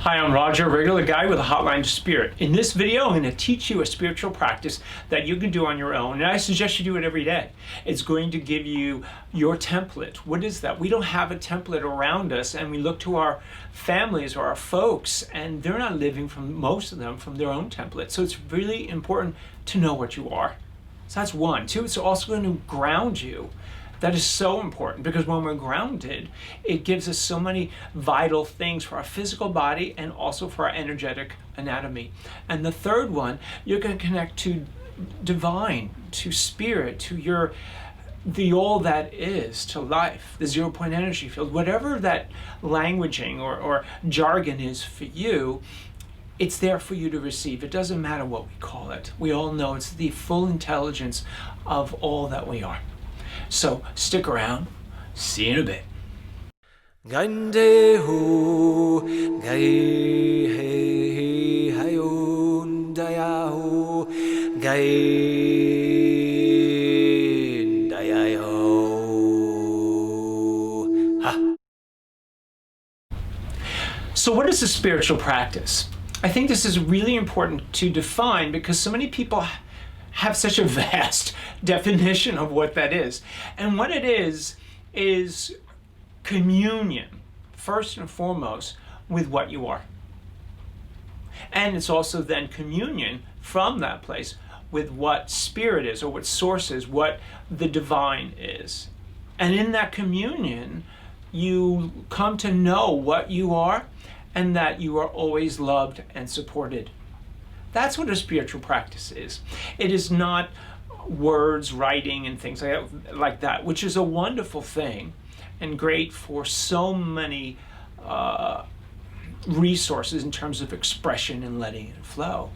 Hi, I'm Roger, a regular guy with a hotline to spirit. In this video, I'm going to teach you a spiritual practice that you can do on your own, and I suggest you do it every day. It's going to give you your template. What is that? We don't have a template around us, and we look to our families or our folks, and they're not living, from most of them, from their own template. So it's really important to know what you are. So that's one. Two, it's also going to ground you. That is so important, because when we're grounded, it gives us so many vital things for our physical body and also for our energetic anatomy. And the third one, you're going to connect to divine, to spirit, to the all that is, to life, the 0-point energy field. Whatever that languaging or jargon is for you, it's there for you to receive. It doesn't matter what we call it. We all know it's the full intelligence of all that we are. So stick around. See you in a bit. Gande ho, gai he hayun daya ho, gai daya ho. Ha. So what is a spiritual practice? I think this is really important to define, because so many people have such a vast definition of what that is. And what it is communion, first and foremost, with what you are. And it's also then communion from that place with what spirit is, or what source is, what the divine is. And in that communion, you come to know what you are, and that you are always loved and supported. That's what a spiritual practice is. It is not words, writing, and things like that, which is a wonderful thing and great for so many resources in terms of expression and letting it flow.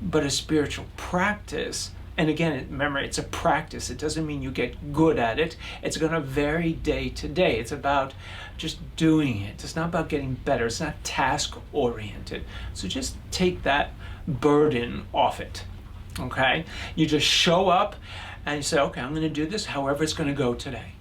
But a spiritual practice, and again, remember, it's a practice. It doesn't mean you get good at it. It's going to vary day to day. It's about just doing it. It's not about getting better. It's not task-oriented. So just take that burden off it, okay? You just show up and you say, okay, I'm going to do this however it's going to go today.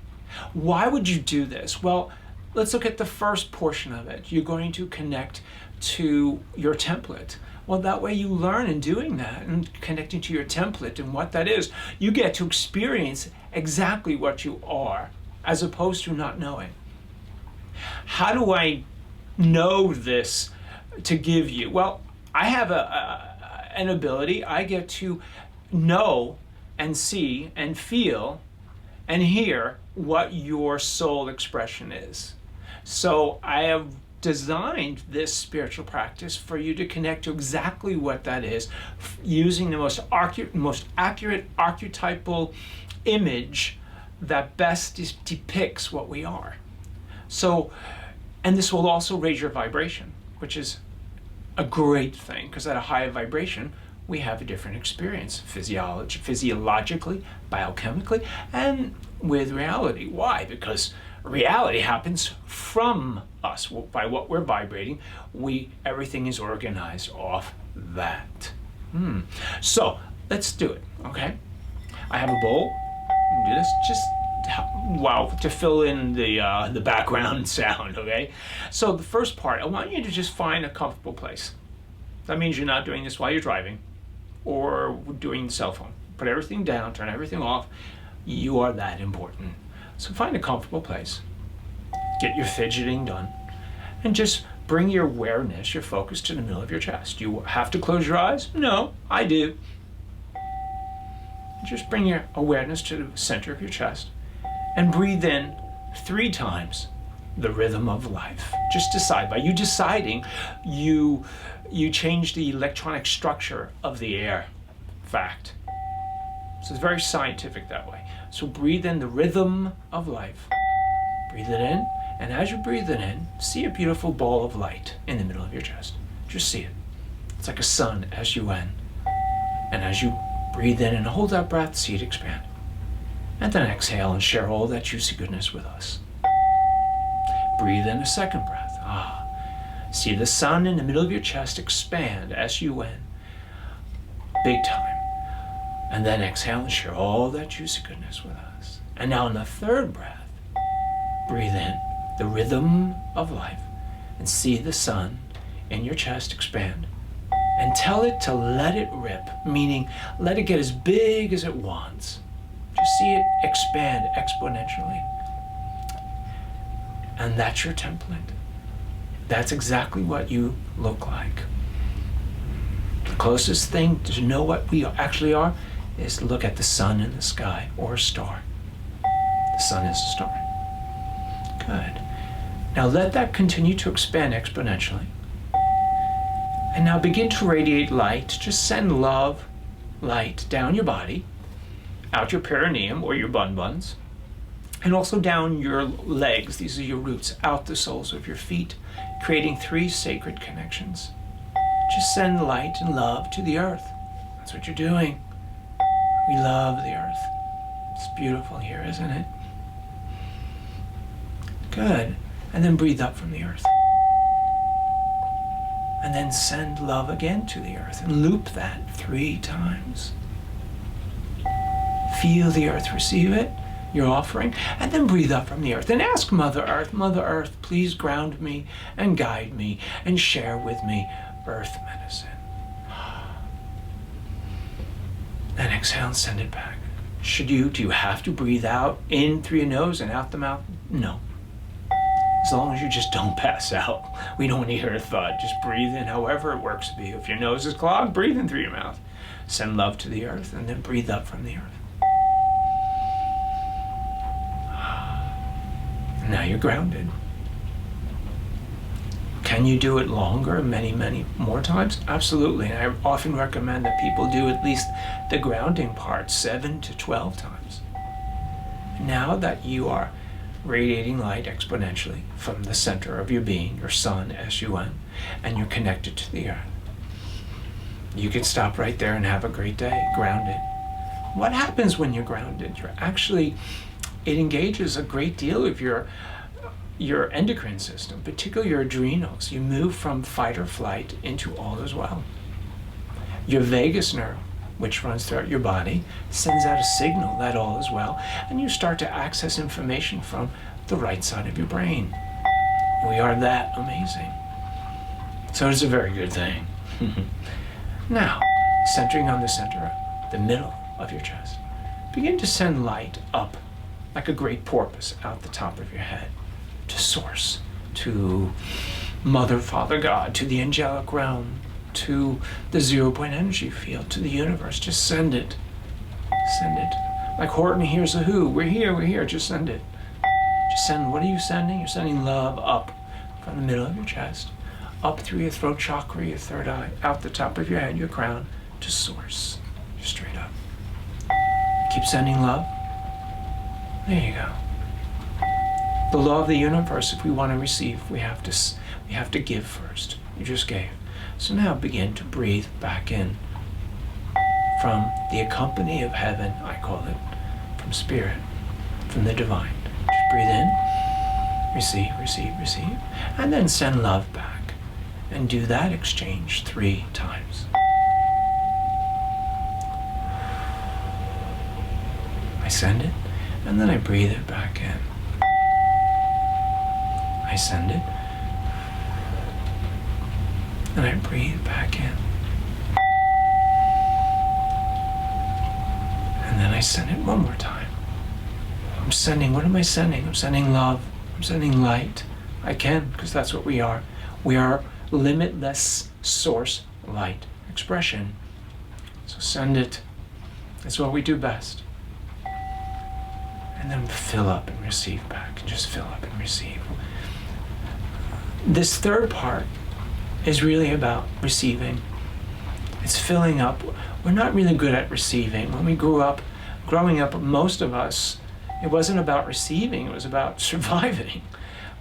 Why would you do this? Well, let's look at the first portion of it. You're going to connect to your template. Well, that way you learn in doing that and connecting to your template and what that is. You get to experience exactly what you are, as opposed to not knowing. How do I know this to give you? Well, I have an ability. I get to know and see and feel and hear what your soul expression is. So I have designed this spiritual practice for you to connect to exactly what that is, using the most accurate archetypal image that best depicts what we are. So, and this will also raise your vibration, which is a great thing, because at a higher vibration, we have a different experience, physiologically, biochemically, and with reality. Why? Because reality happens from us. By what we're vibrating, everything is organized off that. So let's do it, okay? I have a bowl. Do this just to fill in the background sound, okay? So the first part, I want you to just find a comfortable place. That means you're not doing this while you're driving or doing the cell phone. Put everything down, turn everything off. You are that important. So find a comfortable place. Get your fidgeting done. And just bring your awareness, your focus, to the middle of your chest. You have to close your eyes? No, I do. Just bring your awareness to the center of your chest and breathe in 3 times the rhythm of life. Just decide. By you deciding, you change the electronic structure of the air. Fact. So it's very scientific that way. So breathe in the rhythm of life. Breathe it in, and as you breathe it in, see a beautiful ball of light in the middle of your chest. Just see it. It's like a sun, S-U-N. And as you breathe in and hold that breath, see it expand. And then exhale and share all that juicy goodness with us. Breathe in a second breath. See the sun in the middle of your chest expand, S-U-N. Big time. And then exhale and share all that juicy goodness with us. And now in the third breath, breathe in the rhythm of life and see the sun in your chest expand. And tell it to let it rip, meaning let it get as big as it wants. Just see it expand exponentially. And that's your template. That's exactly what you look like. The closest thing to know what we actually are is to look at the sun in the sky, or a star. The sun is a star. Good. Now let that continue to expand exponentially. And now begin to radiate light. Just send love, light down your body, out your perineum or your buns, and also down your legs. These are your roots, out the soles of your feet, creating 3 sacred connections. Just send light and love to the earth. That's what you're doing. We love the earth. It's beautiful here, isn't it? Good. And then breathe up from the earth. And then send love again to the earth and loop that 3 times. Feel the earth receive it, your offering, and then breathe up from the earth. And ask Mother Earth, please ground me and guide me and share with me earth medicine. And exhale and send it back. Do you have to breathe out in through your nose and out the mouth? No. As long as you just don't pass out. We don't want to hear a thought. Just breathe in however it works for you. If your nose is clogged, breathe in through your mouth. Send love to the earth and then breathe up from the earth. And now you're grounded. Can you do it longer, many, many more times? Absolutely. And I often recommend that people do at least the grounding part 7 to 12 times. Now that you are radiating light exponentially from the center of your being, your sun, S-U-N, and you're connected to the earth, you can stop right there and have a great day, grounded. What happens when you're grounded? It engages a great deal of your endocrine system, particularly your adrenals. You move from fight or flight into all as well. Your vagus nerve, which runs throughout your body, sends out a signal that all is well, and you start to access information from the right side of your brain. We are that amazing. So it's a very good thing. Now, centering on the center, the middle of your chest, begin to send light up like a great porpoise out the top of your head to Source, to Mother, Father, God, to the angelic realm, to the 0-point energy field, to the universe. Just send it. Send it. Like Horton hears a who. We're here. Just send it. Just send. What are you sending? You're sending love up from the middle of your chest, up through your throat chakra, your third eye, out the top of your head, your crown, to Source. Just straight up. Keep sending love. There you go. The law of the universe, if we want to receive, we have to give first. You just gave. So now begin to breathe back in from the company of heaven, I call it, from spirit, from the divine. Just breathe in, receive, and then send love back. And do that exchange 3 times. I send it, and then I breathe it back in. I send it, and I breathe back in. And then I send it one more time. What am I sending? I'm sending love. I'm sending light. I can, because that's what we are. We are limitless source light expression. So send it. It's what we do best. And then fill up and receive back. And just fill up and receive. This third part is really about receiving. It's filling up. We're not really good at receiving. When we growing up, most of us, it wasn't about receiving, it was about surviving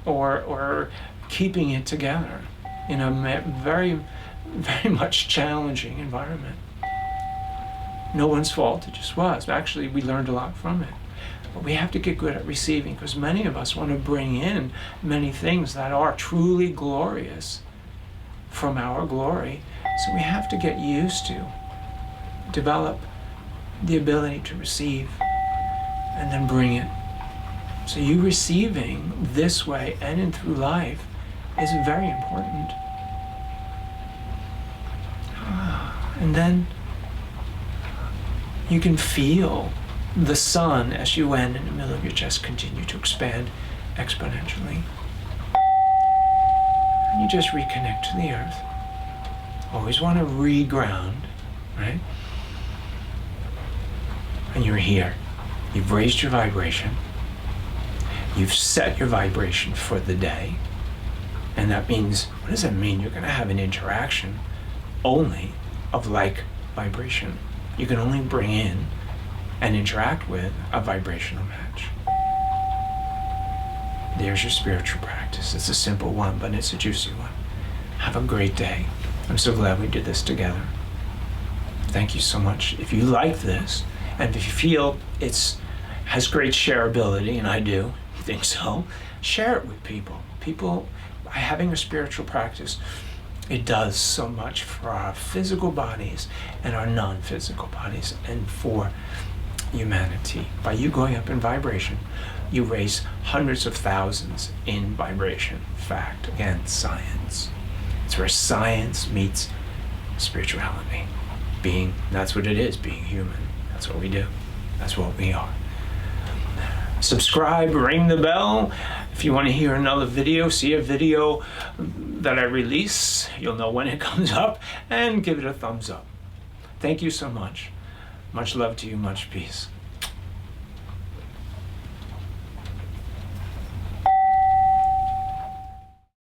or keeping it together in a very, very much challenging environment. No one's fault, it just was. Actually, we learned a lot from it. But we have to get good at receiving, because many of us want to bring in many things that are truly glorious from our glory. So we have to get used to, develop the ability to receive and then bring it. So you receiving this way and in through life is very important. And then you can feel the sun, S-U-N, in the middle of your chest continue to expand exponentially. And you just reconnect to the earth. Always want to reground, right? And you're here. You've raised your vibration. You've set your vibration for the day. And that means, what does that mean? You're going to have an interaction only of like vibration. You can only bring in and interact with a vibrational match. There's your spiritual practice. It's a simple one, but it's a juicy one. Have a great day. I'm so glad we did this together. Thank you so much. If you like this, and if you feel has great shareability, and I do think so, share it with people. People, by having a spiritual practice, it does so much for our physical bodies and our non-physical bodies and for humanity. By you going up in vibration, you raise hundreds of thousands in vibration. Fact, again, science. It's where science meets spirituality. That's what it is, being human. That's what we do. That's what we are. Subscribe, ring the bell. If you want to hear another video, see a video that I release, you'll know when it comes up, and give it a thumbs up. Thank you so much. Much love to you, much peace.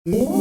Mm-hmm.